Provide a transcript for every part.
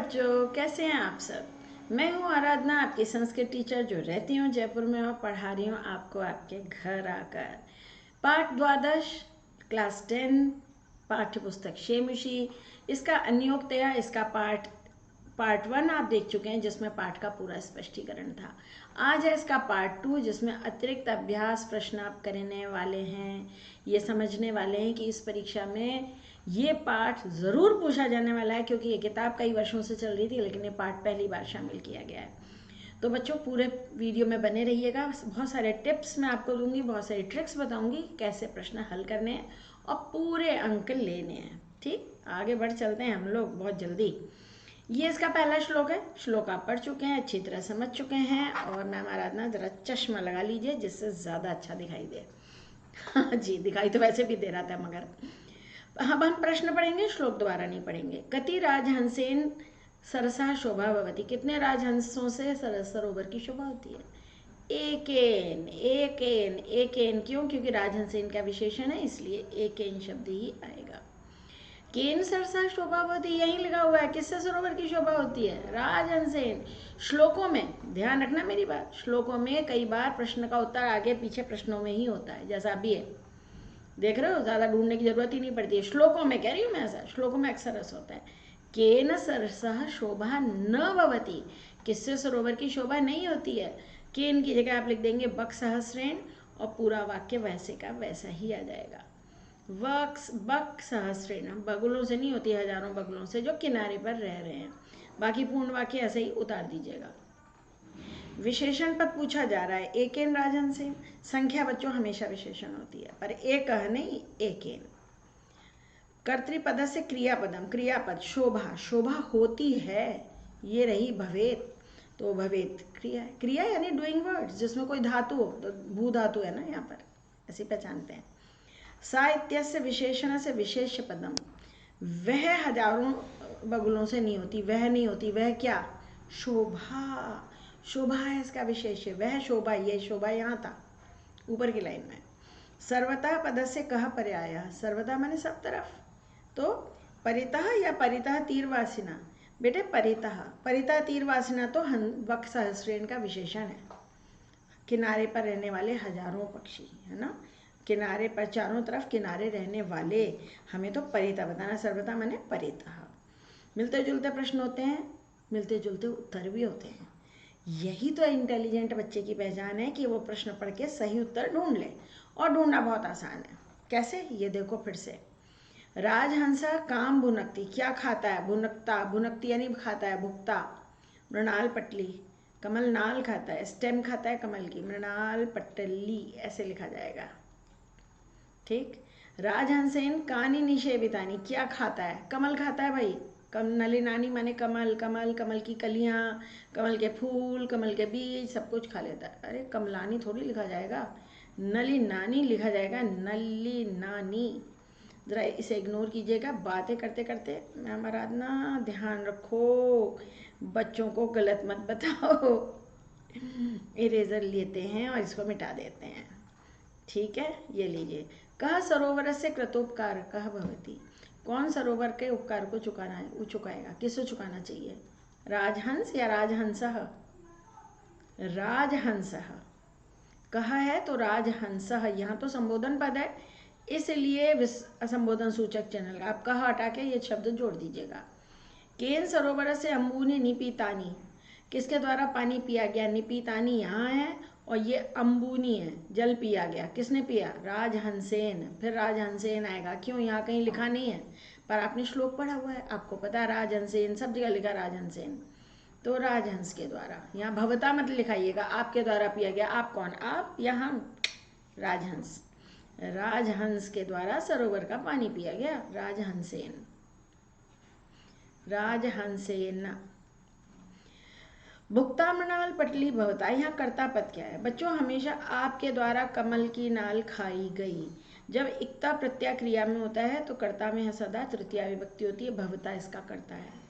बच्चों, कैसे हैं आप सब। मैं हूं आराधना, आपकी संस्कृत टीचर जो रहती हूं जयपुर में और पढ़ा रही हूं आपको आपके घर आकर। पाठ द्वादश क्लास 10 पाठ्य पुस्तक शेमुशी, इसका अन्योक्तया इसका पार्ट 1 आप देख चुके हैं जिसमें पाठ का पूरा स्पष्टीकरण था। आज है इसका पार्ट 2 जिसमें अतिरिक्त अभ्यास प्रश्न आप करने वाले हैं। ये समझने वाले हैं कि इस परीक्षा में ये पाठ ज़रूर पूछा जाने वाला है, क्योंकि ये किताब कई वर्षों से चल रही थी लेकिन ये पाठ पहली बार शामिल किया गया है। तो बच्चों पूरे वीडियो में बने रहिएगा। बहुत सारे टिप्स मैं आपको दूंगी, बहुत सारी ट्रिक्स बताऊंगी कैसे प्रश्न हल करने हैं और पूरे अंक लेने हैं। ठीक, आगे बढ़ चलते हैं हम लोग बहुत जल्दी। ये इसका पहला श्लोक है। श्लोक आप पढ़ चुके हैं, अच्छी तरह समझ चुके हैं। और मैम आराधना जरा चश्मा लगा लीजिए जिससे ज़्यादा अच्छा दिखाई दे। हाँ जी, दिखाई तो वैसे भी दे रहा था मगर अब हम प्रश्न पढ़ेंगे, श्लोक दोबारा नहीं पढ़ेंगे। कति राजहंसेन सरसा शोभा भवती, कितने राजहंसों से सरोवर की शोभा होती है। एकेन एकेन एकेन, क्यों? क्योंकि राजहंसेन का विशेषण है इसलिए एकेन शब्द ही आएगा। केन सरसा शोभा भवती यही लिखा हुआ है। किससे सरोवर की शोभा होती है? राजहंसेन। श्लोकों में ध्यान रखना मेरी बात, श्लोकों में कई बार प्रश्न का उत्तर आगे पीछे प्रश्नों में ही होता है, जैसा अभी है, देख रहे हो, ज़्यादा ढूंढने की जरूरत ही नहीं पड़ती है। श्लोकों में कह रही हूँ मैं, ऐसा श्लोकों में अक्सर ऐसा होता है। केन सरसः शोभा न भवती, किससे सरोवर की शोभा नहीं होती है। केन की जगह आप लिख देंगे बक सहस्रेण और पूरा वाक्य वैसे का वैसा ही आ जाएगा। बक सहस्रेण, बगुलों से नहीं होती, हजारों बगुलों से जो किनारे पर रह रहे हैं। बाकी पूर्ण वाक्य ऐसे ही उतार दीजिएगा। विशेषण पद पूछा जा रहा है। एकेन राजहंसेन, संख्या बच्चों हमेशा विशेषण होती है, पर एक नहीं, एकेन। कर्तृपद से क्रियापदम, क्रियापद शोभा, शोभा होती है, ये रही भवेत, तो भवेत क्रिया है। क्रिया यानी डूइंग वर्ड्स जिसमें कोई धातु हो, तो भू धातु है ना यहाँ पर, ऐसे पहचानते हैं। साहित्य विशेषण से विशेष पदम, वह हजारों बगुलों से नहीं होती, वह नहीं होती, वह क्या? शोभा, शोभा है इसका विशेष, वह शोभा, ये शोभा यहाँ था ऊपर की लाइन में। सर्वता पद से कह पर्याय, सर्वता माने सब तरफ, तो परितः या परितः तीरवासिना, बेटे परितः, परितः तीरवासिना तो वक सहस्रेण का विशेषण है। किनारे पर रहने वाले हजारों पक्षी, है ना, किनारे पर चारों तरफ किनारे रहने वाले, हमें तो परितः बताना। सर्वता माने परितः। मिलते जुलते प्रश्न होते हैं, मिलते जुलते उत्तर भी होते हैं। यही तो इंटेलिजेंट बच्चे की पहचान है कि वो प्रश्न पढ़ के सही उत्तर ढूंढ ले, और ढूंढना बहुत आसान है। कैसे? ये देखो फिर से। राजहंसा काम भुनकती, क्या खाता है? भुनकता, भुनकती यानी खाता है, भुगता। मृणाल पटली, कमल नाल खाता है, स्टेम खाता है कमल की, मृणाल पटली ऐसे लिखा जाएगा। ठीक। राजहंसेन कानी निषेवितानी, क्या खाता है? कमल खाता है भाई। नलिनानी माने कमल, कमल, कमल की कलियां, कमल के फूल, कमल के बीज, सब कुछ खा लेता है। अरे कमलानी थोड़ी लिखा जाएगा, नलिनानी लिखा जाएगा, नलिनानी। ज़रा इसे इग्नोर कीजिएगा बातें करते करते। मैम आराधना ध्यान रखो, बच्चों को गलत मत बताओ। इरेजर लेते हैं और इसको मिटा देते हैं। ठीक है, ये लीजिए। कह सरोवर से कृतोपकार कह भवती, कौन सरोवर के उपकार को चुकाना है, वो चुकाएगा। किसको चुकाना चाहिए? राजहंस या राजहंसः? राजहंसः कहा है तो राजहंसः, यहाँ तो संबोधन पद है इसलिए संबोधन सूचक चैनल आप कहा हटा के ये शब्द जोड़ दीजिएगा। केन सरोवर से अम्बुनी निपीतानी, किसके द्वारा पानी पिया गया? निपीतानी यहाँ है और ये अम्बुनी है, जल पिया गया। किसने पिया? राजहंसेन। फिर राजहंसेन आएगा, क्यों? यहाँ कहीं लिखा नहीं है, पर आपने श्लोक पढ़ा हुआ है, आपको पता है राजहंसेन, सब जगह लिखा राजहंसेन, तो राजहंस के द्वारा। यहाँ भवता मत लिखाइएगा, आपके द्वारा पिया गया। आप कौन? आप या हम? राजहंस। राजहंस के द्वारा सरोवर का पानी पिया गया, राजहंसेन, राजहंसेन। भुक्ता मृणाल पटली भवता, यहाँ कर्ता पद क्या है बच्चों? हमेशा आपके द्वारा कमल की नाल खाई गई। जब इक्ता प्रत्यय क्रिया में होता है तो कर्ता में सदा तृतीया विभक्ति होती है, भवता इसका कर्ता है।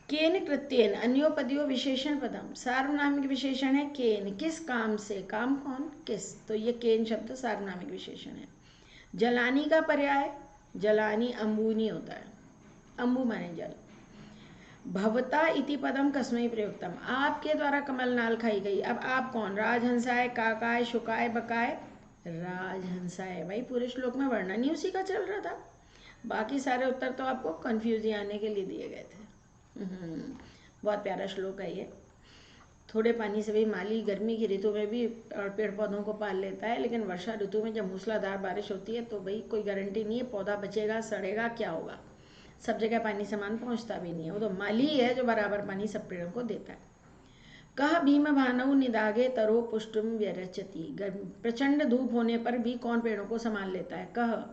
केन कृत्येन, अन्योपदियो विशेषण पदम, सार्वनामिक विशेषण है केन, किस काम से? काम कौन? किस, तो ये केन शब्द सार्वनामिक विशेषण है। जलानी का पर्याय, जलानी अम्बुनी होता है, अम्बु माने जल। भवता इति पदम कस्मै प्रयुक्तम, आपके द्वारा कमल नाल खाई गई। अब आप कौन? राजहंसाय, काकाय, शुकाय, बकाय। राजहंसाय, भाई पूरे श्लोक में वर्णन ही उसी का चल रहा था, बाकी सारे उत्तर तो आपको कंफ्यूज आने के लिए दिए गए थे। बहुत प्यारा श्लोक है ये। थोड़े पानी से भी माली गर्मी की ऋतु में भी पेड़ पौधों को पाल लेता है, लेकिन वर्षा ऋतु में जब मूसलाधार बारिश होती है तो भाई कोई गारंटी नहीं है पौधा बचेगा, सड़ेगा, क्या होगा। सब जगह पानी सामान पहुंचता भी नहीं है, वो तो माली ही है जो बराबर पानी सब पेड़ों को देता है। कह भीम भानऊ निदागे तरो पुष्टुम व्यरचति, प्रचंड धूप होने पर भी कौन पेड़ों को संभाल लेता है? कह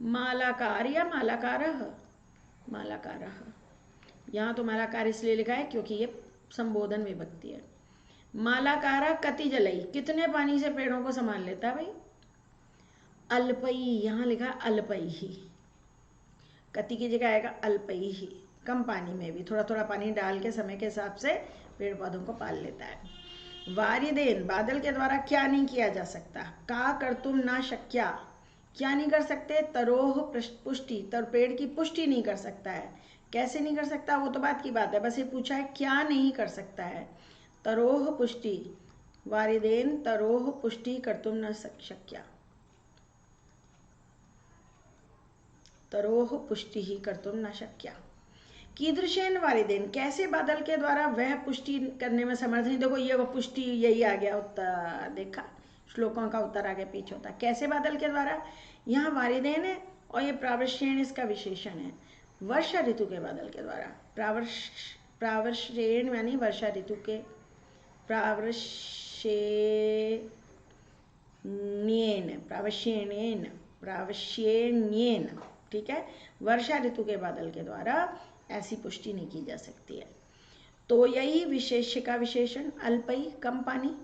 मालाकार या मालाकारः? मालाकारः। यहाँ तो मालाकार इसलिए लिखा है क्योंकि ये संबोधन विभक्ति है। मालाकारा कति जलई, कितने पानी से पेड़ों को संभाल लेता है भाई? अल्पई, यहाँ लिखा अल्पई ही, कति की जगह आएगा अल्पई ही, कम पानी में भी थोड़ा थोड़ा पानी डाल के समय के हिसाब से पेड़ पौधों को पाल लेता है। वारिदेन, बादल के द्वारा क्या नहीं किया जा सकता? का कर्तुम ना शक्या, क्या नहीं कर सकते? तरोह पुष्टि, तर पेड़ की पुष्टि नहीं कर सकता है। कैसे नहीं कर सकता वो तो बात की बात है, बस ये पूछा है क्या नहीं कर सकता है। तरोह पुष्टि, वारिदेन तरोह पुष्टि कर्तुम न शक्या, तरोह पुष्टि ही कर्तुम न शक्या। कीदृशेन वारिदेन, कैसे बादल के द्वारा वह पुष्टि करने में समर्थ नहीं। देखो ये वो पुष्टि, यही आ गया उत्तर, देखा श्लोकों का उत्तर आगे पीछे होता। कैसे बादल के द्वारा, यहाँ वारिदेन है और ये प्रावश्येण इसका विशेषण है। वर्षा ऋतु के बादल के द्वारा, प्रावश्येण यानी वर्षा ऋतु के, प्रावश्येण्येन, ठीक है, वर्षा ऋतु के बादल के द्वारा ऐसी पुष्टि नहीं की जा सकती है। तो यही विशेष्य का विशेषण, अल्पई कम पानी।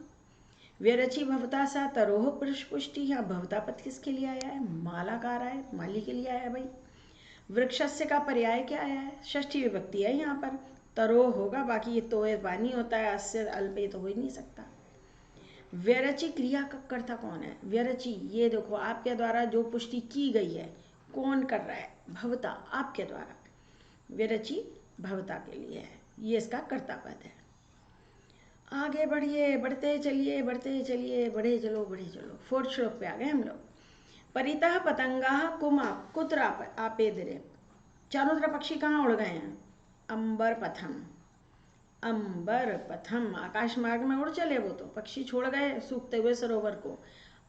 व्यरचि भवता सा तरोह पुष्टि, यहाँ भवता पद किसके लिए आया है? मालाकार आया, माली के लिए आया भाई। वृक्षस्य का पर्याय क्या आया है? षष्ठी विभक्ति है यहाँ पर, तरोह होगा, बाकी ये तो पानी होता है, अस्य अल्पई तो हो ही नहीं सकता। व्यरचि क्रिया का कर्ता कौन है? व्यरचि, ये देखो आपके द्वारा जो पुष्टि की गई है कौन कर रहा है? भवता, आपके द्वारा। व्यरचि भवता के लिए है, ये इसका कर्ता पद है। आगे बढ़िए, बढ़ते चलिए, बढ़ते चलिए, बढ़े चलो, बढ़े चलो। 4th श्लोक पे आ गए हम लोग। परितः पतंगा कुत्र आपेदरे, चारों तरफ पक्षी कहाँ उड़ गए हैं? अंबर पथम, अंबर पथम, आकाश मार्ग में उड़ चले वो तो, पक्षी छोड़ गए सूखते हुए सरोवर को।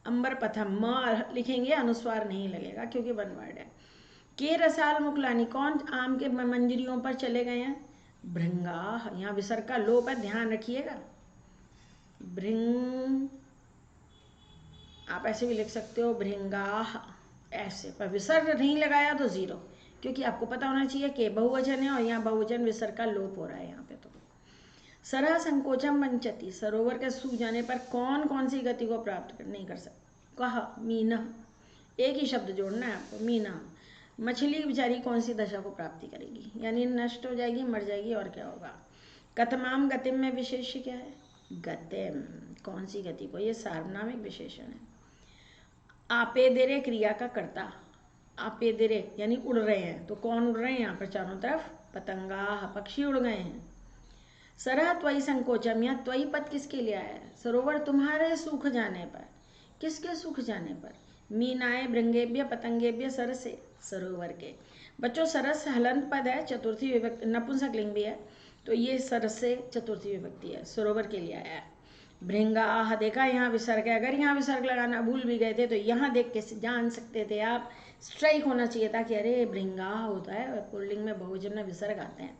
अंबर पथम, म लिखेंगे अनुस्वार नहीं लगेगा क्योंकि वन वर्ड है। के रसाल मुकलानी, कौन आम के मंजरियों पर चले गए हैं? भृंगा, यहाँ विसर्ग का लोप है, ध्यान रखिएगा। भृंग, आप ऐसे भी लिख सकते हो भृंगा, ऐसे, पर विसर्ग नहीं लगाया तो 0, क्योंकि आपको पता होना चाहिए कि बहुवचन है और यहाँ बहुवचन विसर्ग का लोप हो रहा है यहाँ पे। तो सरह संकोचम वंचति, सरोवर के सूख जाने पर कौन कौन सी गति को प्राप्त नहीं कर सकता? कहा मीना, एक ही शब्द जोड़ना है आपको, मीना। मछली बेचारी कौन सी दशा को प्राप्ति करेगी? यानी नष्ट हो जाएगी, मर जाएगी, और क्या होगा? कतमाम गतिम में विशेष्य क्या है? गतिम, कौन सी गति को? ये सार्वनामिक विशेषण है। आपेदेरे क्रिया का कर्ता, आपेदेरे यानी उड़ रहे हैं, तो कौन उड़ रहे हैं यहाँ पर? चारों तरफ पतंगा, पक्षी उड़ गए हैं। सरह त्वयि संकोचम, यहाँ त्वयि पद किसके लिए आया है? सरोवर तुम्हारे सूख जाने पर, किसके सूख जाने पर? मीनाए भृंगेभ्य पतंगेभ्य सरसे, सरोवर के। बच्चों सरस हलंत पद है, चतुर्थी विभक्ति, नपुंसकलिंग भी है, तो ये सरसे चतुर्थी विभक्ति है, सरोवर के लिए आया है। भृंगा, देखा यहाँ विसर्ग है, अगर यहाँ विसर्ग लगाना भूल भी गए थे तो यहाँ देख के जान सकते थे आप, स्ट्राइक होना चाहिए था कि अरे भृंगा होता है, पुल्लिंग में बहुवचन में विसर्ग आते हैं।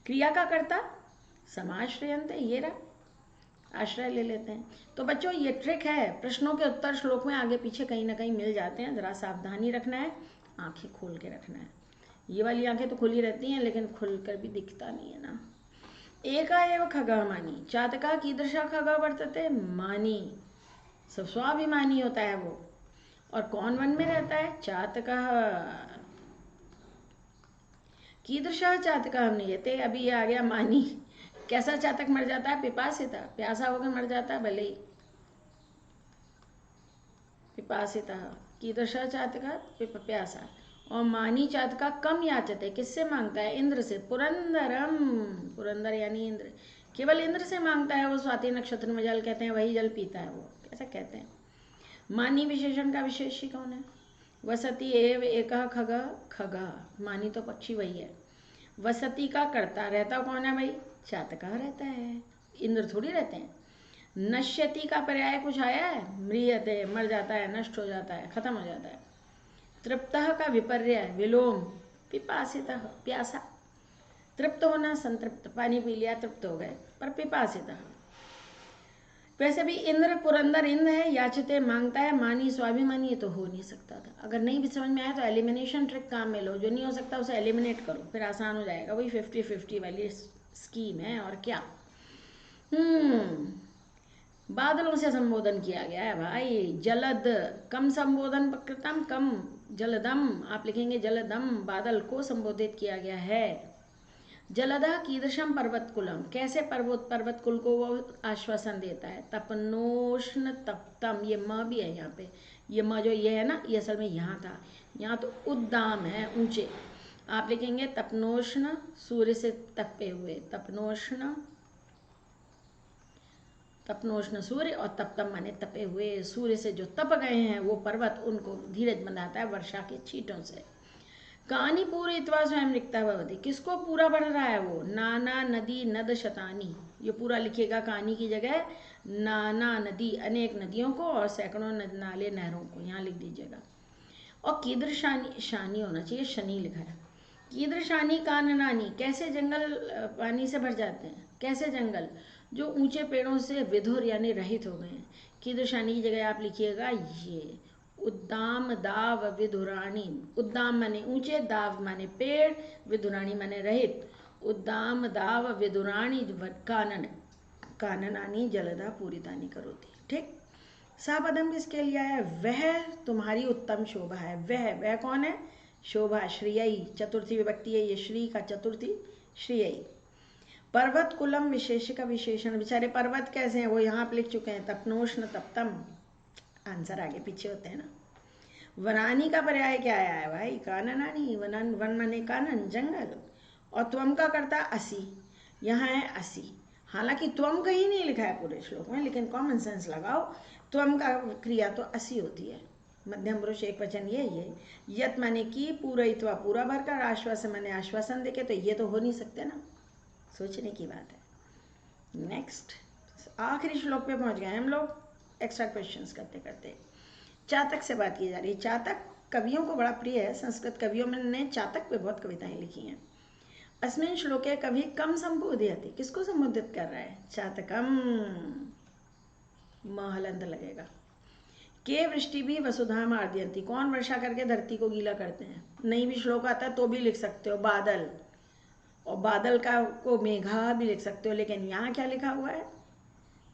क्रिया का कर्ता समाश्रयंत, ये रहा, आश्रय ले लेते हैं। तो बच्चों ये ट्रिक है, प्रश्नों के उत्तर श्लोक में आगे पीछे कहीं ना कहीं मिल जाते हैं, जरा सावधानी रखना है, आंखें खोल के रखना है। ये वाली आंखें तो खुली रहती हैं लेकिन खुलकर भी दिखता नहीं है ना। एका एव खगः मानी, चातका कीदृशा खगः वर्तते? मानी, सब स्वाभिमानी होता है वो। और कौन वन में रहता है? चातकः। कीदृशा चातकः नियते, अभी ये आ गया मानी। कैसा चातक मर जाता है? पिपासिता, प्यासा होकर मर जाता है, भले ही पिपासिता। कीदृशा चातकः? प्यासा। और मानी चातका कम याचते, किससे मांगता है? इंद्र से। पुरंदरम, पुरंदर यानी इंद्र, केवल इंद्र से मांगता है वो। स्वाति नक्षत्र में जल कहते हैं, वही जल पीता है वो, ऐसा कहते हैं। मानी विशेषण का विशेषी कौन है? वसति एव एकः खगः, खगः मानी तो पक्षी वही है। वसति का करता रहता कौन है भाई? चातका रहता है, इंद्र थोड़ी रहते हैं। नश्यति का पर्याय कुछ आया है? म्रियते, मर जाता है, नष्ट हो जाता है, खत्म हो जाता है। तृप्तः का विपर्य विलोम, पिपासितः प्यासा। तृप्त होना, संतृप्त, पानी पी लिया तृप्त हो गए, पर पिपासितः। वैसे भी इंद्र पुरंदर इंद्र है, याचते मांगता है, मानी स्वाभिमानी, ये तो हो नहीं सकता था। अगर नहीं भी समझ में आया तो एलिमिनेशन ट्रिक काम में लो, जो नहीं हो सकता उसे एलिमिनेट करो, फिर आसान हो जाएगा। वही 50-50 वाली स्कीम है, और क्या। बादलों से संबोधन किया गया है भाई। जलद, कम संबोधन प्रकृतम, कम जलदम, आप लिखेंगे जलदम, बादल को संबोधित किया गया है। जलदा कीदृशम पर्वतकुलम, कैसे पर्वत कुल को वो आश्वासन देता है। तपनोष्ण तप्तम, ये म भी है यहाँ पे, ये म जो ये है ना, ये असल में यहाँ था, यहाँ तो उद्दाम है, ऊंचे। आप लिखेंगे तपनोष्ण, सूर्य से तपे हुए, तपनोष्ण, तपनोष्ण सूर्य, और तप्तम माने तपे हुए। सूर्य से जो तप गए हैं वो पर्वत, उनको धीरज बनाता है वर्षा के छींटों से। कानी पूरयित्वा स्वयं रिक्ता भवति, किसको पूरा बढ़ रहा है वो? नाना नदी नद शतानी, ये पूरा लिखिएगा कानी की जगह नाना नदी, अनेक नदियों को, और सैकड़ों नाले नहरों को यहाँ लिख दीजिएगा। और कीदृशानी, शानी होना चाहिए, शनि लिखा है। कीदृशानी काननानी, कैसे जंगल पानी से भर जाते हैं, कैसे जंगल? जो ऊंचे पेड़ों से विधुर यानी रहित हो गए हैं। कीदृशानी की जगह आप लिखिएगा ये उद्दाम दाव विधुराणी। उद्दाम माने ऊंचे, दाव माने पेड़, विधुराणी माने रहित। उद्दाम दाव विधुराणी कानन, काननानी जलदा पूरितानी करोति। ठीक। सापदम किसके लिए आया? वह तुम्हारी उत्तम शोभा है। वह कौन है? शोभा, श्रेयई, चतुर्थी विभक्ति है ये, श्री का चतुर्थी श्रेयई। पर्वत कुलम विशेष का विशेषण, बेचारे पर्वत कैसे हैं वो यहाँ पे लिख चुके हैं, तपनोष्ण तप्तम, आंसर आगे पीछे होते हैं ना। वनानी का पर्याय क्या आया है भाई? काननानी, वनन, वन माने कानन, जंगल। और त्वम का करता असी, यहाँ है असी। हालांकि त्वम कहीं नहीं लिखा है पूरे श्लोक में, लेकिन कॉमन सेंस लगाओ, त्वम का क्रिया तो असी होती है। मध्यम पुरुष एक वचन ये यत माने की, पूरयित्वा पूरा भरकर, आश्वासन माने आश्वासन देके, तो ये तो हो नहीं सकते ना, सोचने की बात है। नेक्स्ट, आखिरी श्लोक पे पहुंच गए हम लोग, एक्स्ट्रा क्वेश्चंस करते करते। चातक से बात की जा रही है। चातक कवियों को बड़ा प्रिय है, संस्कृत कवियों ने चातक पे बहुत कविताएं लिखी हैं। अस्मिन् श्लोके कवि कम संबोधयति, किसको संबोधित कर रहा है? चातकम, महलंत लगेगा। के वृष्टि भी वसुधा मार्दयंती, कौन वर्षा करके धरती को गीला करते हैं? नहीं भी श्लोक आता तो भी लिख सकते हो, बादल, और बादल का को मेघा भी लिख सकते हो। लेकिन यहाँ क्या लिखा हुआ है?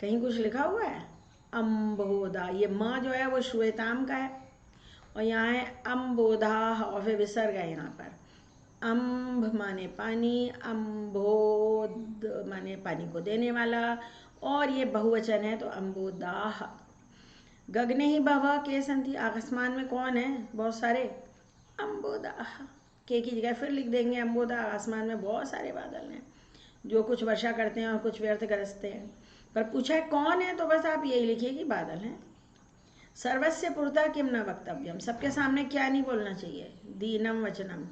कहीं कुछ लिखा हुआ है? अम्बोदा, ये माँ जो है वो श्वेताम का है, और यहाँ है अम्बोधा, और फिर विसर्ग है यहाँ पर। अम्ब माने पानी, अम्बोद माने पानी को देने वाला, और ये बहुवचन है तो अम्बोदाह। गगने ही बहवा के संति, आसमान में कौन है? बहुत सारे, अम्बोदाह। के की जगह फिर लिख देंगे अम्बोदा, आसमान में बहुत सारे बादल हैं जो कुछ वर्षा करते हैं और कुछ व्यर्थ गरजते हैं। पर पूछा है कौन है, तो बस आप यही लिखिए कि बादल हैं। सर्वस्य पुरता किम न वक्तव्यम, सबके सामने क्या नहीं बोलना चाहिए? दीनम वचनम,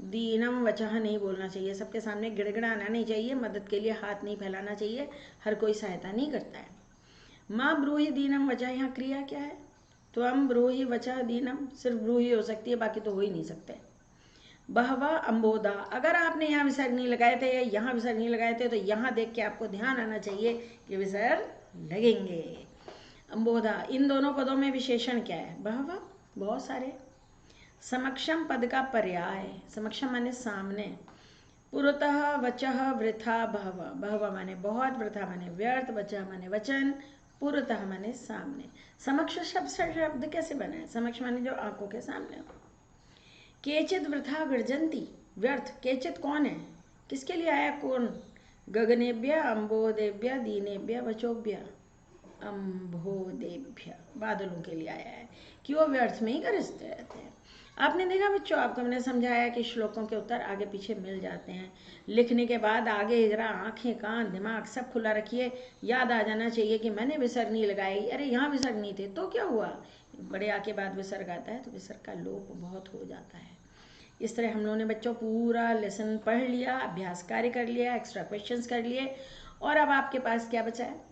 दीनम वचह नहीं बोलना चाहिए, सबके सामने गिड़गिड़ाना नहीं चाहिए, मदद के लिए हाथ नहीं फैलाना चाहिए, हर कोई सहायता नहीं करता है। माँ ब्रूहि दीनम वचह, यहाँ क्रिया क्या है? त्वम ब्रूहि वचह दीनम, सिर्फ ब्रूहि हो सकती है, बाकी तो हो ही नहीं सकते। बहवा अम्बोदा, अगर आपने यहाँ विसर्ग नहीं लगाए थे या यहाँ विसर्ग नहीं लगाए थे तो यहाँ देख के आपको ध्यान आना चाहिए कि विसर्ग लगेंगे। अम्बोदा, इन दोनों पदों में विशेषण क्या है? बहवा, बहुत सारे। समक्षम पद का पर्याय, समक्षम माने सामने। पुरतः वचः वृथा बहवा, बहवा माने बहुत, वृथा माने व्यर्थ, वचः माने वचन, पुरतः माने सामने। समक्ष शब्द कैसे बना है? समक्ष माने जो आंखों के सामने हो। केचित वृथा गर्जंती, व्यर्थ। केचित कौन है? किसके लिए आया कौन? गगनेभ्य अम्बोदेभ्य दीनेभ्य वचोभ्य, अम्बोदेभ्य बादलों के लिए आया है कि वो व्यर्थ में ही गरजते रहते हैं। आपने देखा बच्चों, आपको मैंने समझाया कि श्लोकों के उत्तर आगे पीछे मिल जाते हैं। लिखने के बाद आगे जरा आंखें कान दिमाग सब खुला रखिए, याद आ जाना चाहिए कि मैंने विसर्ग नहीं लगाई, अरे यहाँ विसर्ग नहीं थे तो क्या हुआ। बड़े आ के बाद विसर्ग आता है तो विसर्ग का लोप बहुत हो जाता है। इस तरह हम लोगों ने बच्चों पूरा लेसन पढ़ लिया, अभ्यास कार्य कर लिया, एक्स्ट्रा क्वेश्चंस कर लिए, और अब आपके पास क्या बचा है?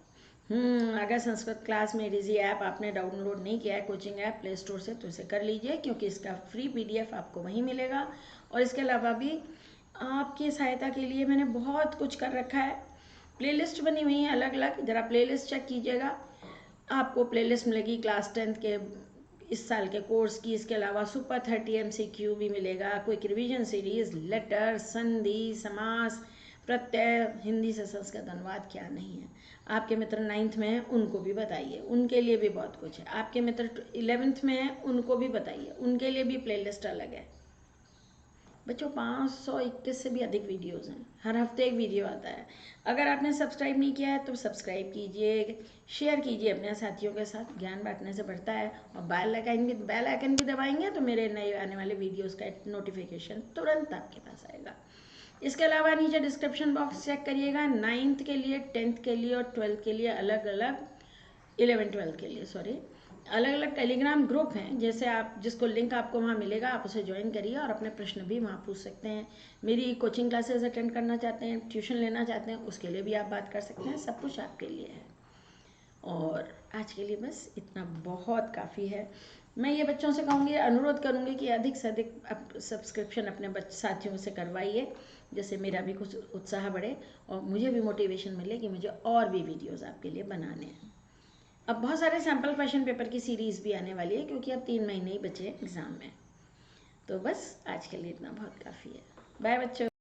अगर संस्कृत क्लास में रिजी ऐप आपने डाउनलोड नहीं किया है, कोचिंग ऐप प्ले स्टोर से, तो इसे कर लीजिए, क्योंकि इसका फ्री पीडीएफ आपको वहीं मिलेगा। और इसके अलावा भी आपकी सहायता के लिए मैंने बहुत कुछ कर रखा है, प्लेलिस्ट बनी हुई है अलग अलग, ज़रा प्लेलिस्ट चेक कीजिएगा। आपको प्लेलिस्ट मिलेगी क्लास 10 के इस साल के कोर्स की, इसके अलावा सुपर 30 MCQ भी मिलेगा, क्विक रिवीजन सीरीज, लेटर, संधि, समास, प्रत्यय, हिंदी से संस्कृत अनुवाद क्या नहीं है। आपके मित्र 9th में हैं उनको भी बताइए, उनके लिए भी बहुत कुछ है। आपके मित्र 11th में हैं उनको भी बताइए, उनके लिए भी प्लेलिस्ट अलग है। बच्चों 521 से भी अधिक वीडियोस हैं, हर हफ्ते एक वीडियो आता है। अगर आपने सब्सक्राइब नहीं किया है तो सब्सक्राइब कीजिए, शेयर कीजिए अपने साथियों के साथ, ज्ञान बांटने से बढ़ता है। और बेल आइकन भी दबाएंगे तो मेरे नए आने वाले वीडियोस का नोटिफिकेशन तुरंत आपके पास आएगा। इसके अलावा नीचे डिस्क्रिप्शन बॉक्स चेक करिएगा, 9th के लिए, 10th के लिए और 12th के लिए अलग अलग, 11-12 के लिए सॉरी, अलग अलग टेलीग्राम ग्रुप हैं, जैसे आप जिसको लिंक आपको वहाँ मिलेगा, आप उसे ज्वाइन करिए और अपने प्रश्न भी वहाँ पूछ सकते हैं। मेरी कोचिंग क्लासेस अटेंड करना चाहते हैं, ट्यूशन लेना चाहते हैं, उसके लिए भी आप बात कर सकते हैं, सब कुछ आपके लिए है। और आज के लिए बस इतना बहुत काफ़ी है। मैं ये बच्चों से कहूँगी, अनुरोध करूँगी कि अधिक से अधिक सब्सक्रिप्शन अपने साथियों से करवाइए, जिससे मेरा भी कुछ उत्साह बढ़े और मुझे भी मोटिवेशन मिले कि मुझे और भी वीडियोज़ आपके लिए बनाने हैं। अब बहुत सारे सैम्पल क्वेश्चन पेपर की सीरीज़ भी आने वाली है, क्योंकि अब 3 महीने ही बचे हैं एग्ज़ाम में। तो बस आज के लिए इतना बहुत काफ़ी है। बाय बच्चों।